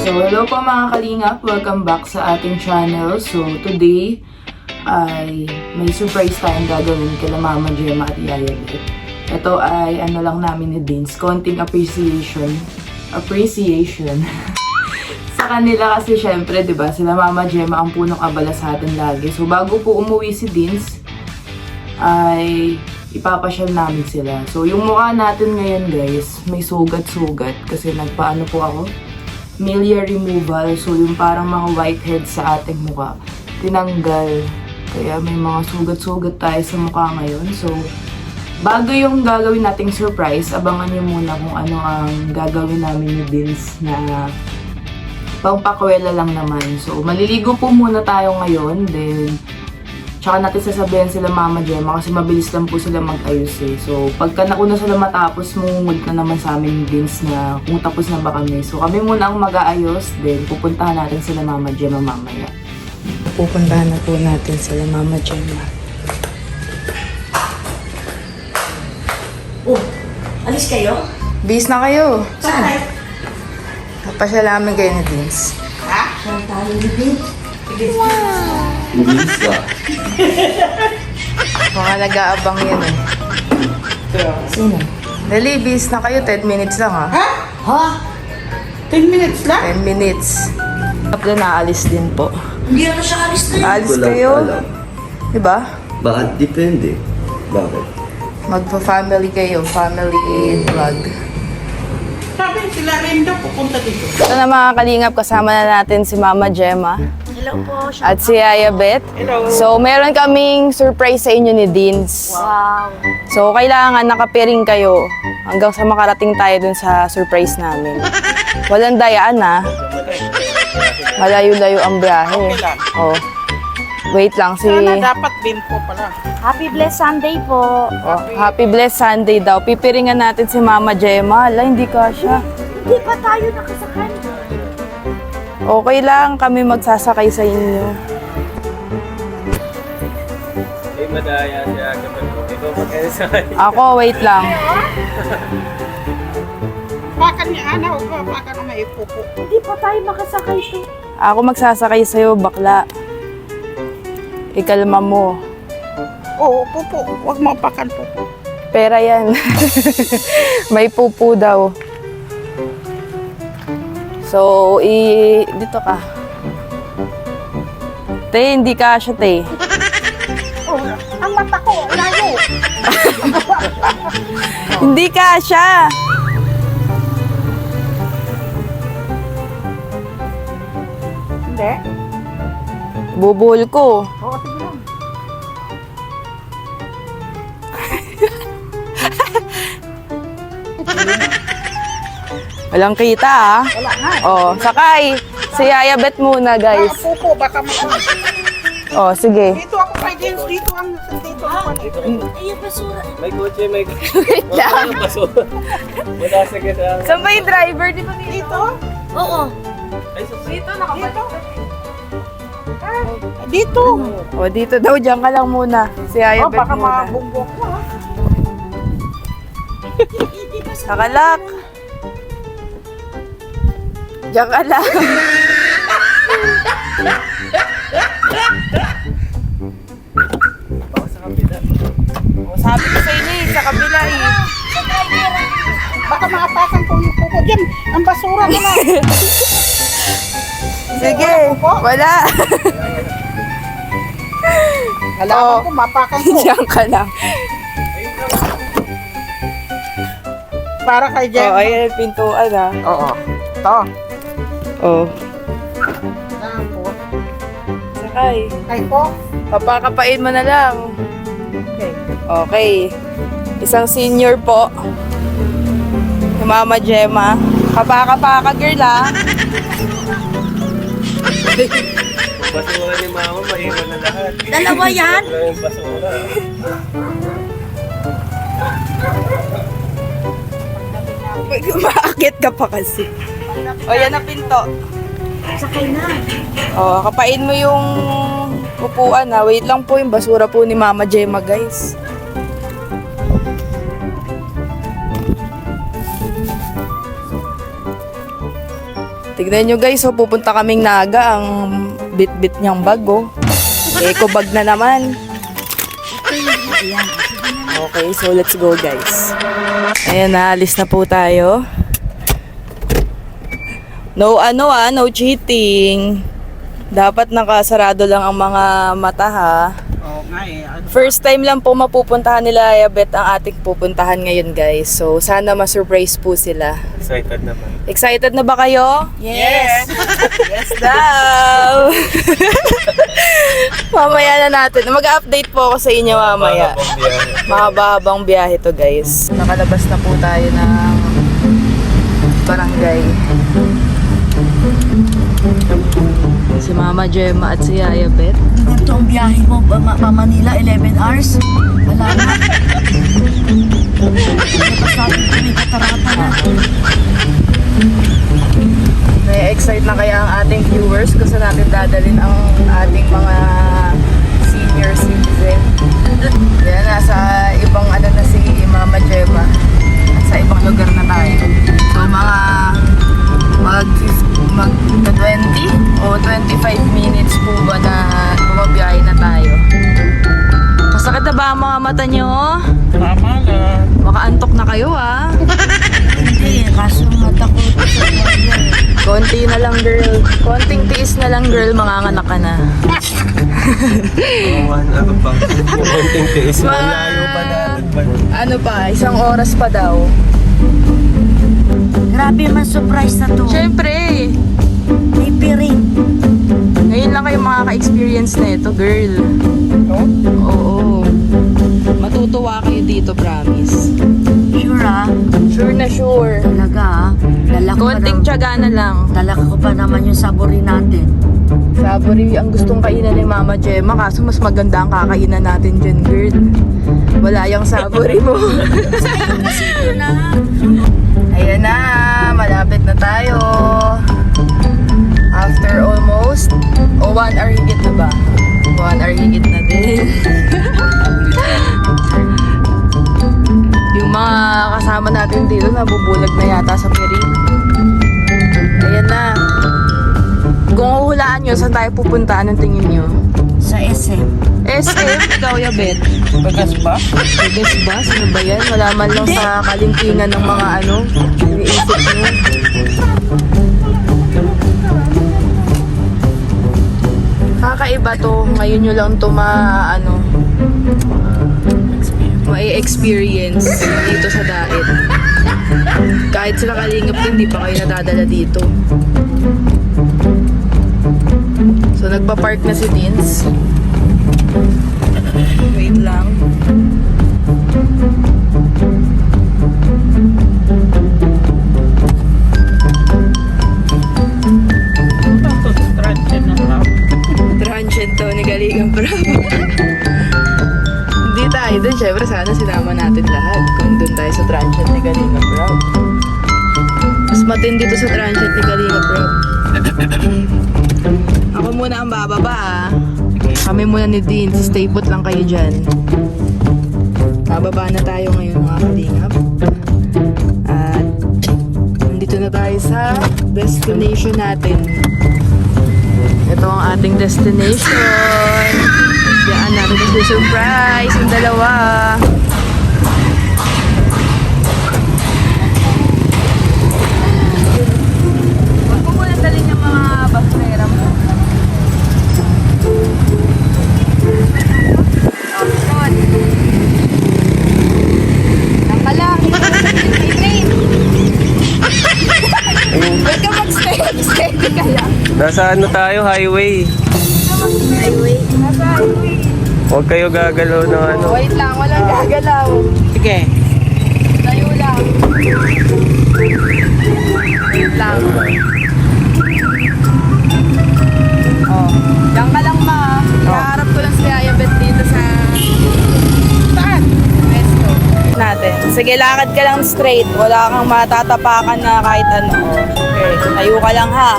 So, hello po mga kalingap. Welcome back sa ating channel. So, today ay may surprise tayong gagawin kila Mama Gemma at Yaya Bet. Ito ay ano lang namin ni Vince, konting appreciation sa kanila kasi syempre, 'di ba? Sila Mama Gemma ang punong abala sa atin lagi. So, bago po umuwi si Vince ay ipapasyal namin sila. So, yung mukha natin ngayon guys, may sugat-sugat kasi nagpaano po ako, milia removal. So, yung parang mga whitehead sa ating mukha, tinanggal. Kaya may mga sugat-sugat tayo sa mukha ngayon. So, bago yung gagawin nating surprise, abangan nyo muna kung ano ang gagawin namin ni Vince na pangpakwela lang naman. So, maliligo po muna tayo ngayon. Then, tsaka natin sasabihan sila Mama Gemma kasi mabilis lang po sila mag-ayos eh. So, pagka nauna sila matapos, mungungod na naman sa amin Vince na kung tapos na ba kami. So, kami muna ang mag-aayos, then pupuntahan natin sila Mama Gemma mamaya. Pupuntahan na po natin sila Mama Gemma. Oh, alis kayo? Bis na kayo. Saan? Papasyalamin kayo ni Vince. Ha? Saan tayo ni Vince? Bilis ka. Mga nag-aabang yan eh. Sino? Dali, bis na kayo. 10 minutes lang ha. Ha? Ha? 10 minutes lang? 10 minutes. Tapos naalis din po. Hindi ako siya alis na yun. Alis Walang kayo. alam. Diba? Bakit depende? Bakit? Magpa-family kayo. Family vlog. Sabi sila rin daw pupunta dito. Ito na mga kalingap. Kasama na natin si Mama Gemma. Hello po. At si Yaya Bet. Hello. So, meron kaming surprise sa inyo ni Deans. Wow. So, kailangan nakapiring kayo hanggang sa makarating tayo dun sa surprise namin. Walang dayaan ha. Malayo-layo ang biyahe. Okay lang. Oh. Wait lang si... Sana dapat binpo pala. Happy Blessed Sunday po. Oh, happy Blessed Sunday daw. Pipiringan natin si Mama Gemma. Ala, hindi kasha. Hindi pa tayo nakasakay. Okay lang, kami magsasakay sa inyo. Ay, madaya siya kapag ikaw mag-enjoy. Ako, wait lang. Baka ni Ana, baka na may ipupo. Hindi pa tayo makasakay to. Ako magsasakay sa'yo, bakla. Ikalma mo. Oo, pupo. Huwag mo pakan pupo. Pera yan. May pupu daw. So, dito ka. Te, hindi ka siya, te. Oh, ang mata ko, layo. Hindi ka siya. Hindi. Bubul ko. Oo, sige lang. Walang kita, ah. Wala nga. Oh, sakay. Si Yaya Bet muna, guys. Pupo, baka mo. Oh, sige. Dito ako kay James, dito ang dito ako. Ayun, basura. May kotse, may Wait lang. basura. Matasag ka sa... Saan ba yung driver? Di ba dito? Dito? Oo. Ay, sa... Dito, nakabalik. Dito. Oh, dito daw. Diyan ka lang muna. Si Yaya Oh, Bet baka muna. mabungbong ko ha. Nakalak. Diyan ka lang. Oh, sabi ko sa inyo sa kabila eh. Baka maapakan ko yung pupo. Diyan, ang basura mo na. Sige, wala. Halaman ko, mapakan ko. Diyan ka lang. Para kay Oh, James. ayan yung pintuan ah. Oo. Ito. Oh, Tapos, sakay. ay po. Papakapain mo na lang. Okay. Okay. Isang senior po. Si Mama Gemma. Kapaka-paka girl ah. Basura ni mama, maiwan na lahat. Dalawa yan? Wala yung basura. Umaakit ka pa kasi. O, yan ang pinto. Sakay na. O, kapain mo yung upuan ha. Wait lang po, yung basura po ni Mama Gemma, guys. Tignan nyo guys, so pupunta kaming Naga. Ang bit-bit niyang bag, oh. Eco bag na naman. Okay, so let's go guys. Ayan na, alis na po tayo. No no cheating. Dapat nakasarado lang ang mga mata ha. Oo nga eh. First time lang po mapupuntahan nila Ayabet ang ating pupuntahan ngayon guys. So sana ma-surprise po sila. Excited naman. Excited na ba kayo? Yes! Yes daw! Mamaya na natin. Mag-update po ako sa inyo mamaya. Mahaba-habang biyahe to guys. Nakalabas na po tayo ng barangay. Si Mama Gemma at si Yaya Bet. Ganito ang biyahe mo pa Manila, 11 hours. Wala na. Pasabi ko may katarata na. May-excite na kaya ang ating viewers kung saan natin dadalhin ang ating mga senior citizen. Yan, nasa ibang na si Mama Gemma. Sa ibang lugar na tayo. So mga mag 20 o 25 minutes po ba na bumabiyahe na tayo. Masakit na ba ang mga mata nyo? Tama lang. Makaantok na kayo ah. Hindi, kaso matakot sa Konti na lang girl. Konting tiis na lang girl, manganganak ka na. Ano pa? Konting tiis na. Layo pa natin pa. Ano pa, 1 oras pa daw. Grabe man surprise na to. Siyempre, May piring. ngayon lang kayo makaka-experience na ito girl. Oo. Matutuwa kayo dito, promise. Sure ah. Sure na sure. Talaga ah. Konting tiyaga na lang. Talaka ko pa naman yung sabori natin. Sabori ang gustong kainan ni Mama Gemma, kaso mas maganda ang kakainan natin dyan, girl. Wala yung sabori mo. Ayan na, malapit na tayo. After almost, 1 hour higit na ba? 1 hour higit na din. Yung mga kasama natin dito, nabubulag na yata sa piring. Ayan na. Kung huhulaan nyo, saan tayo pupunta? Anong tingin nyo? Sa SM. SM? Ikaw, Yabet? Bagas ba? Bigas ba? Sino ba yan? Wala man lang sa kalingkingan ng mga iniisip nyo. Kakaiba to. Ngayon nyo lang to ma-experience dito sa Daet. Kahit sila kalingap din, di pa kayo nadadala dito. So, nagpa-park na si Dins. Wait lang. Transient to ni Galingang Prab. Hindi tayo dun. Siyempre, sana sinama natin lahat. Kung dun tayo sa transient ni Galingang Prab. Mas matindi to sa transient ni Galingang Prab. Ako muna ang bababa ah. Kami muna ni Dean. Stay put lang kayo dyan. Bababa na tayo ngayon mga kalingap. At nandito na tayo sa destination natin. Ito ang ating destination. Diyan natin yung surprise yung dalawa. Huwag mo muna dalhin yung mga basurera mo. Option. Nakalang. Huwag ka mag-stay. Steady ka lang. Nasa ano tayo? Highway. Nasa highway. Huwag kayo gagalaw ng ano. Wait lang, walang gagalaw. Sige. Tayo lang. Wait lang. Oh, diyan ka lang ma. Nakaharap ko lang si Ayabet dito sa... Saan? Resto. Natin. Sige, lakad ka lang straight. Wala kang matatapakan na kahit ano. Okay, tayo ka lang ha.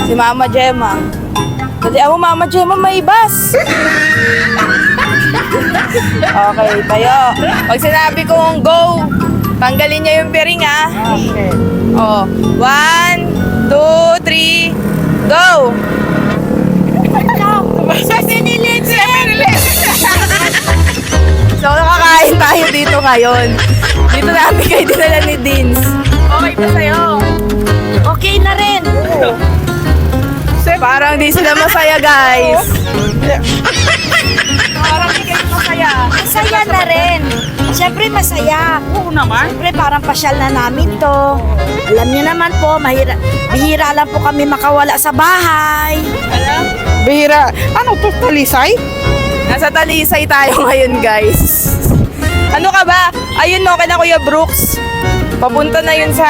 Si Mama Gemma. Dali mo, Mama Gemma, may bus. Okay, tayo. Pag sinabi kong go, tanggalin niya yung piring ha. Okay. Oh, 1, 2, 3, go! So, nakakain tayo dito ngayon. Dito namin kayo dinala ni Dins. Okay ba sa'yo? Okay na rin. Parang di sila masaya, guys. Parang di kayo masaya. Masaya na rin. Siyempre masaya. Oo naman. Siyempre parang pasyal na namin to. Alam niyo naman po, bihira lang po kami makawala sa bahay. Alam? Bihira. Ano to? Talisay? Nasa Talisay tayo ngayon, guys. Ano ka ba? Ayun no, kina Kuya Brooks. Papunta na yun sa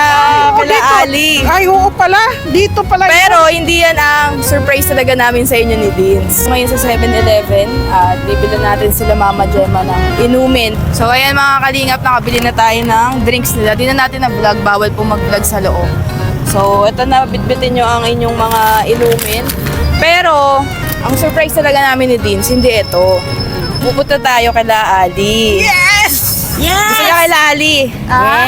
kala Ali. Ay, oo pala. Dito pala. Pero hindi yan ang surprise talaga namin sa inyo ni Dins. Ngayon sa 7-Eleven, at bibili natin sila Mama Gemma ng inumin. So ayan mga kalingap, nakabili na tayo ng drinks nila. Di na natin na vlog, bawal po mag-vlog sa loob. So ito na, bitbitin nyo ang inyong mga inumin. Pero ang surprise talaga namin ni Dins, hindi ito. Pupunta tayo kala Ali. Yes! Gusto niya kay Ali.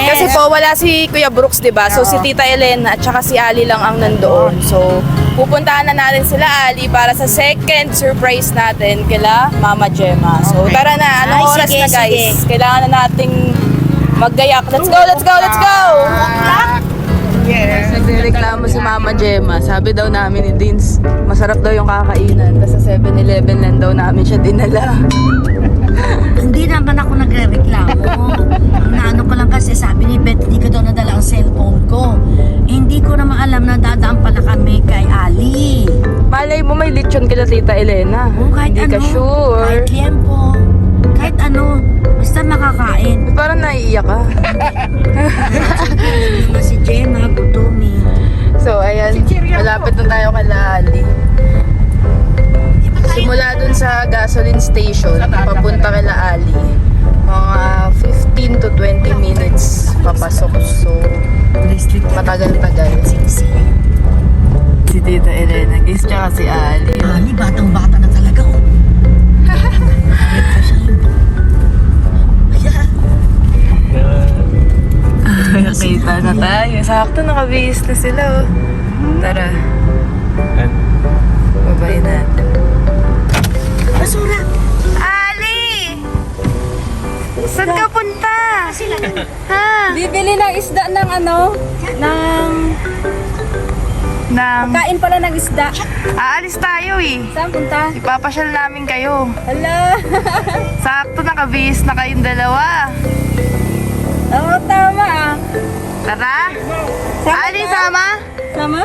Kasi po wala si Kuya Brooks, 'di ba? So si Tita Elena at saka si Ali lang ang nandoon. So pupuntahan na natin sila Ali para sa second surprise natin kila Mama Gemma. So tara na, anong Ay, oras sige, na guys? sige. Kailangan na nating maggayak. Let's go, let's go, let's go! Yes. Nagreklamo si Mama Gemma. Sabi daw namin ni Dins, masarap daw yung kakainan. Tapos sa 7-Eleven lang daw namin siya dinala. Hindi naman ako nagre-reklamo. Ang naano ko lang kasi sabi ni Beth, hindi ko daw nadala ang cellphone ko. Eh, hindi ko naman alam na dadaan pala kami kay Ali. Malay mo may lechon kila Tita Elena. Oh, kahit Hindi ano. ka sure. Kahit liempo. Kahit ano. Basta makakain. Parang naiiyak ka. Naman si Gemma, gutomi. So, ayan. Malapit na tayo kay Ali. Simula dun sa gasoline station, papunta kay Ali. Mga 15 to 20 minutes papasok. So, matagal-tagal. Si Tita Elena, guys, tsaka si Ali. Ali, batang-bata na talaga. Oh. Nakita na tayo. Sakto, nakabihis na sila. Oh. Tara, babay natin. Basura. Ali! Saan ka punta? Ha? Bibili ng isda ng ano? Kain pala ng isda. Aalis tayo eh. Saan punta? Ipapasyal namin kayo. Hala! Sakto, nakabihis na kayong dalawa. Oo, tama ah. Tara? Sama Ali, ka? sama? Sama?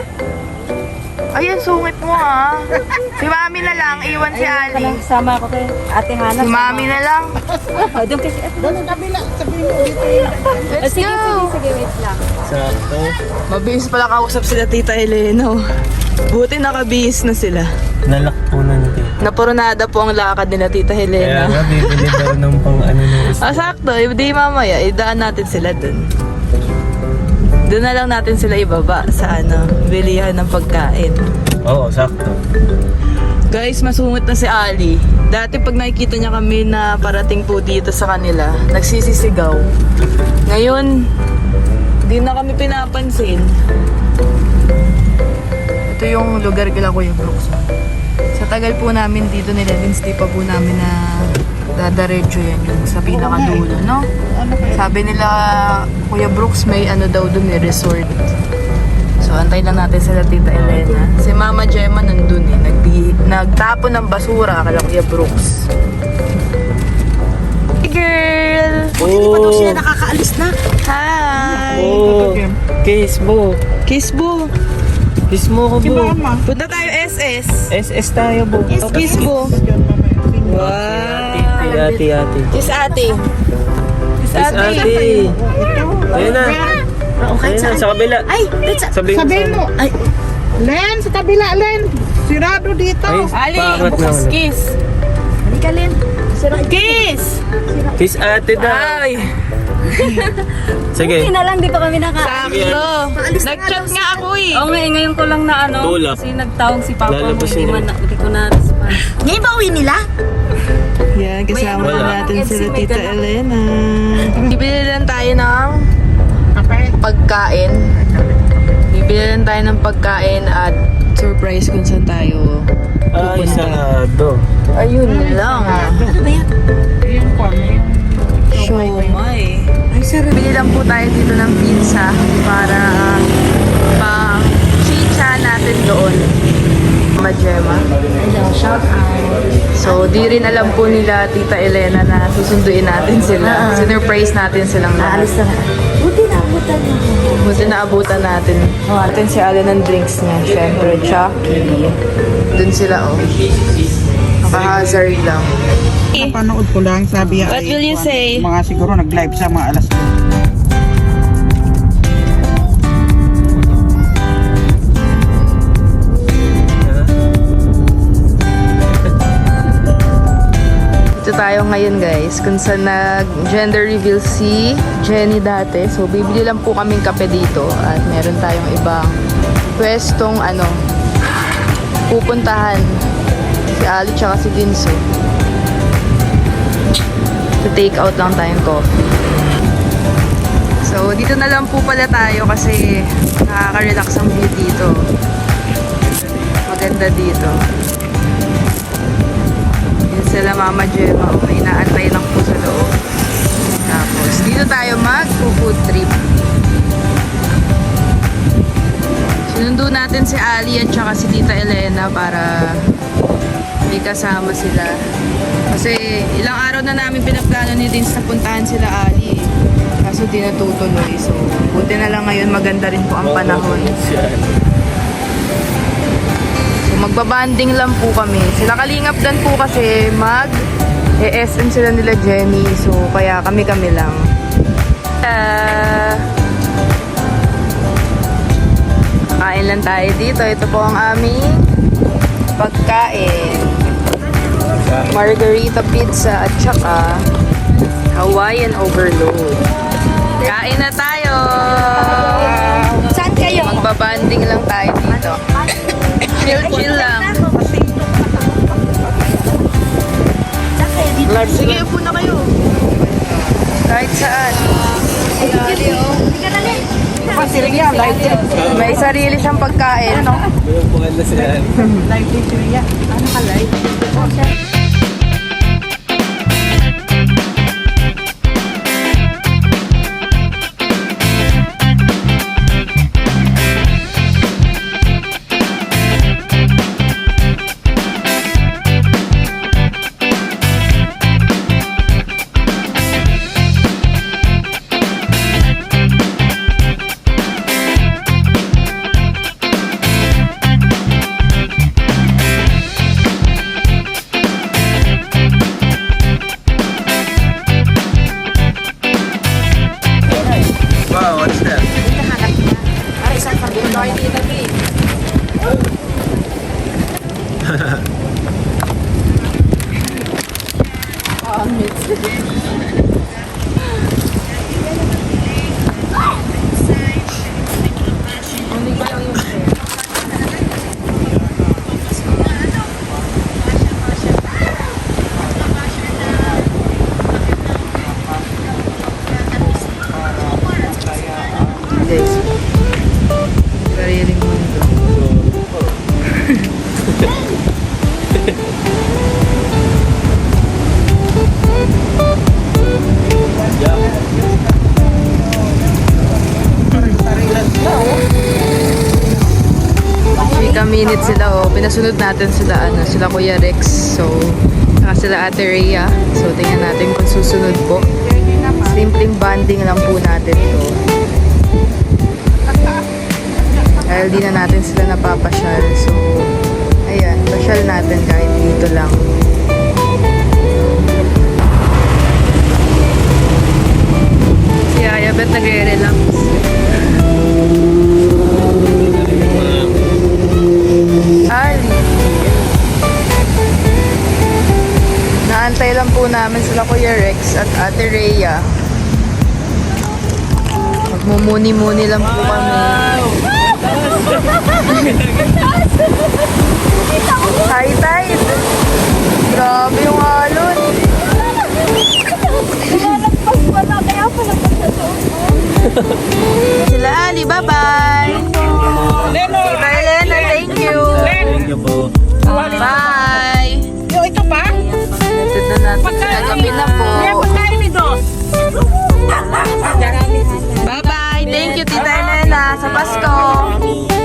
Ayun, sungit mo ha. Si Mami na lang, iwan si Ali. Sama ako kay Ate Hana. Si Mami na lang. Doon kasi. Doon sa kabila. Sabihin mo dito. Let's Sige, go! sige, wait lang. Sakto. Mabihis pala kausap sila Tita Elena. Oh. Buti nakabihis na sila. Nalak po na natin. Napuronada po ang lakad nila Tita Kaya Helena. nga, bibili daw ng pang ano ng isda. Sakto, di mamaya, idaan natin sila dun. Doon na lang natin sila ibaba sa bilihan ng pagkain. Oo, sakto. Guys, masungit na si Ali. Dati pag nakikita niya kami na parating po dito sa kanila, nagsisisigaw. Ngayon, di na kami pinapansin. Ito yung lugar kila Kuya Brooks. Sa tagal po namin dito nila, di pa po namin na dadaretso yan yung sa pinakadulo, no? Sabi nila, Kuya Brooks, may ano daw dun eh, resort. So, antay lang natin sila Tita Elena. Si Mama Gemma nandun eh, nagtapon ng basura kala Kuya Brooks. Hey girl! Hindi pa daw sila nakakaalis na. Hi! Oh, kiss mo. Kiss mo! Kiss mo ko, bo. Punta tayo SS. SS tayo, bo. Kiss mo! Wow! Ate. Kiss ate! Kiss Kiss ate! ate. Ayun na. Ayun na, sa kabila. Ay, let's Sabihin mo. Ay, Len, sa kabila, Len. Sirado dito. Ali! Bakit Bukas naman? kiss! halika Len. Kiss! Kiss ate daw. Ay! Sige. Hindi na lang, di pa kami naka... Sakto! Nag-chat nga ako eh! Oo nga, ngayon ko lang na ano. Tulak. Kasi nagtawag si Papa mo, Lalabasin hindi ko na response. Ngayon ba uwi nila? Yan, kasama Wala. na natin Wala. sila May Tita ganun. Elena. Bibili lang tayo ng Kape. pagkain. Bibili tayo ng pagkain at surprise kung saan tayo Ay, pupunta. sarado. Ayun lang. Ano ba yan? Siomay. Ay, sarap. Bili lang po tayo dito ng pizza para pang chicha natin doon. Mama Gemma. Hello, shout out. So, di rin alam po nila Tita Elena na susunduin natin sila. Sinurprise natin silang lahat. Naalis na nga. Buti na abutan mo. Buti na abutan natin. Atin si Alan ng drinks niya. Siyempre, Chucky. Doon sila, oh. Naka-hazard lang. Napanood ko lang, sabi What will you say? Mga siguro nag-live sa mga alas 2. Dito tayo ngayon guys, kung saan nag-gender reveal si Jenny dati. So, bibili lang po kaming kape dito at meron tayong ibang pwestong pupuntahan. Si Ali tsaka si Dinso. So, take out lang tayong coffee. So, dito na lang po pala tayo kasi nakaka-relax ang view dito. Maganda dito. Sila Mama Gemma, may inaantay lang po sa loob. Tapos, dito tayo mag-food trip. Sinundo natin si Ali at saka si Tita Elena para may kasama sila. Kasi ilang araw na namin pinaplano ni Dins na puntahan sila Ali. Kaso di natutuloy. So, buti na lang ngayon maganda rin po ang panahon. Magbabanding lang po kami. Sila Kalingap dan po kasi mag-SM sila nila Jenny. So, kaya kami-kami lang. Kain lang tayo dito. Ito po ang aming pagkain. Margarita pizza at saka Hawaiian overload. Kain na tayo! Saan kayo? Magbabanding lang tayo dito. Chill lang. Sige, upo na kayo. Kahit saan. May sarili siyang pagkain. Bumpungan na sila. Wow, what's that? Guys, sariling mundo. Chika minute sila, oh. Pinasunod natin sila, sila Kuya Rex. So, saka sila Ate Rhea. So, tingnan natin kung susunod po. Simpleng banding lang po natin to. Dahil di na natin sila napapasyal. So, ayan, pasyal natin kahit dito lang. Si Aya, ba't nagre-relax? Ali. Naantay lang po namin sila Kuya Rex at Ate Rhea. Magmumuni-muni lang po kami. High tide. Grabe yung alon. Sila Ali, bye-bye. Pasko!